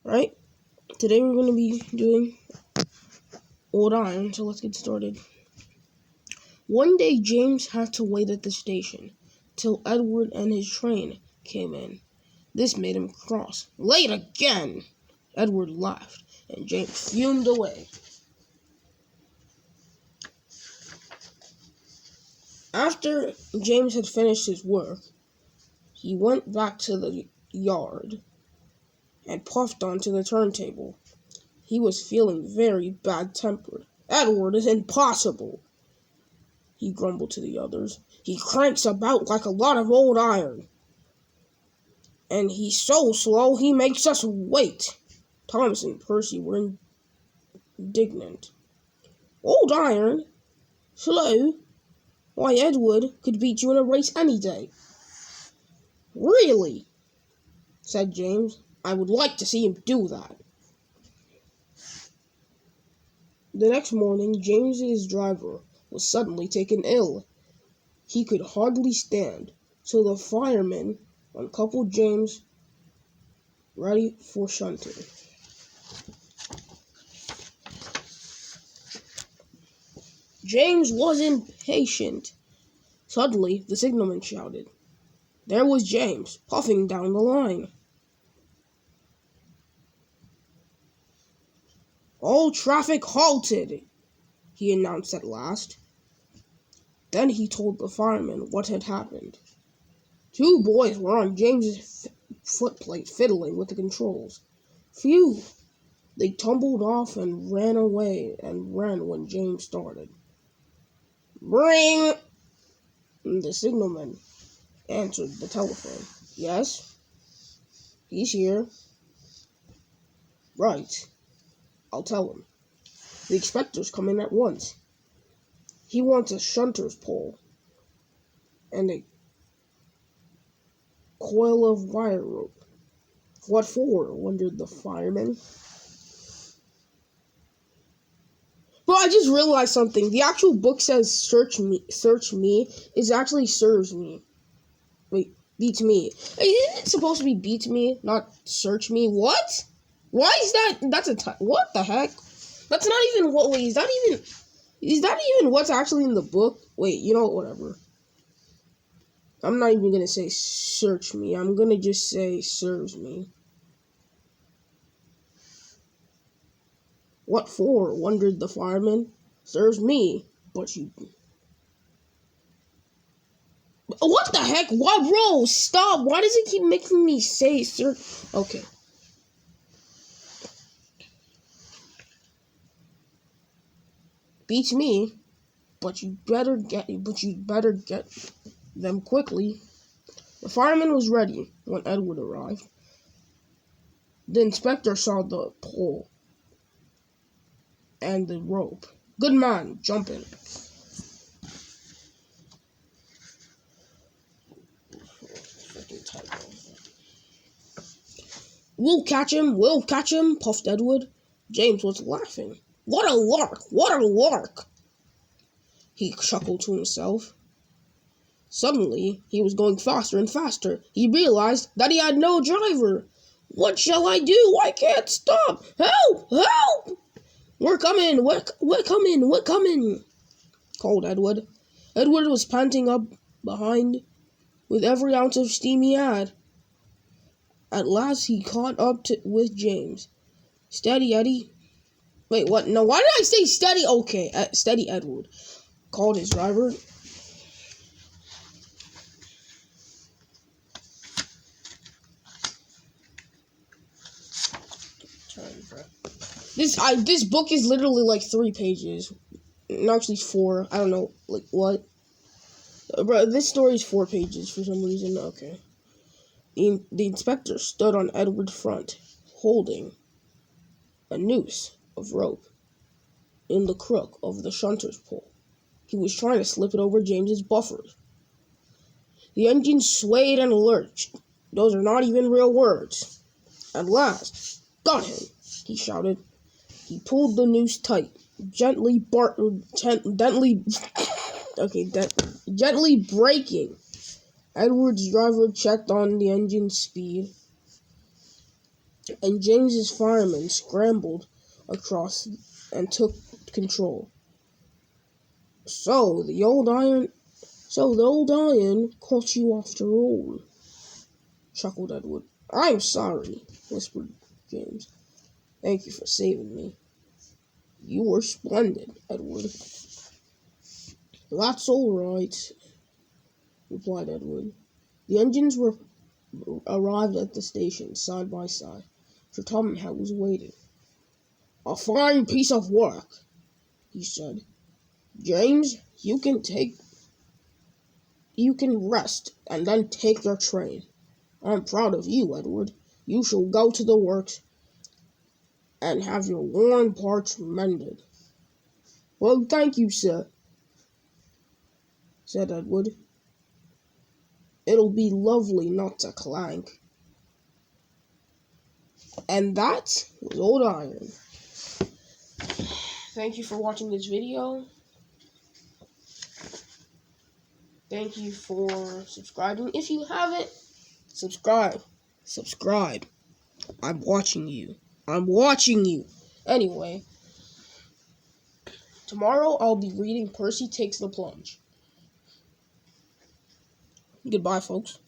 Right? Today we're going to be doing old iron, so let's get started. One day James had to wait at the station till Edward and his train came in. This made him cross. Late again! Edward laughed, and James fumed away. After James had finished his work, he went back to the yard and puffed onto the turntable. He was feeling very bad-tempered. Edward is impossible, he grumbled to the others. He cranks about like a lot of old iron. And he's so slow he makes us wait. Thomas and Percy were indignant. Old iron? Slow? Why, Edward could beat you in a race any day. Really? Said James. I would like to see him do that. The next morning, James's driver was suddenly taken ill. He could hardly stand, so the firemen uncoupled James, ready for shunting. James was impatient. Suddenly, the signalman shouted. There was James, puffing down the line. All traffic halted, he announced at last. Then he told the firemen what had happened. Two boys were on James's footplate fiddling with the controls. Phew! They tumbled off and ran away and ran when James started. Ring! The signalman answered the telephone. Yes? He's here. Right. I'll tell him. The inspector's coming at once. He wants a shunter's pole and a coil of wire rope. What for? Wondered the fireman. But I just realized something. The actual book says search me is actually serves me. Wait, beats me. Hey, isn't it supposed to be beats me, not search me? What? Why is that? What the heck? That's not even what. Wait, is that even what's actually in the book? Wait, you know what? Whatever. I'm not even gonna say search me. I'm gonna just say serves me. What for? Wondered the fireman. Serves me, but you. What the heck? What, bro? Stop! Why does it keep making me say sir? Okay. Beats me, but you better get them quickly. The fireman was ready when Edward arrived. The inspector saw the pole and the rope. Good man, jump in. We'll catch him, puffed Edward. James was laughing. What a lark! He chuckled to himself. Suddenly, he was going faster and faster. He realized that he had no driver. What shall I do? I can't stop! Help! Help! We're coming! We're coming! Called Edward. Edward was panting up behind with every ounce of steam he had. At last, he caught up with James. Steady, Eddie. Wait, what? No, why did I say steady? Okay, steady, Edward. Called his driver. This book is literally like 3 pages. No, actually 4. I don't know, like what? Bro, this story is 4 pages for some reason. Okay. The inspector stood on Edward's front, holding a noose of rope in the crook of the shunter's pole. He was trying to slip it over James's buffers. The engine swayed and lurched. Those are not even real words. At last, got him, he shouted. He pulled the noose tight, gently braking. Edward's driver checked on the engine's speed. and James's firemen scrambled across and took control. So the old iron caught you after all, chuckled Edward. I'm sorry, whispered James. Thank you for saving me. You were splendid, Edward. That's all right, replied Edward. The engines arrived at the station side by side. Sir Topham was waiting. A fine piece of work, he said. James, you can rest and then take your train. I'm proud of you, Edward. You shall go to the works and have your worn parts mended. Well, thank you, sir, said Edward. It'll be lovely not to clank. And that was Old Iron. Thank you for watching this video. Thank you for subscribing. If you haven't, subscribe. Subscribe. I'm watching you. Anyway, tomorrow I'll be reading Percy Takes the Plunge. Goodbye, folks.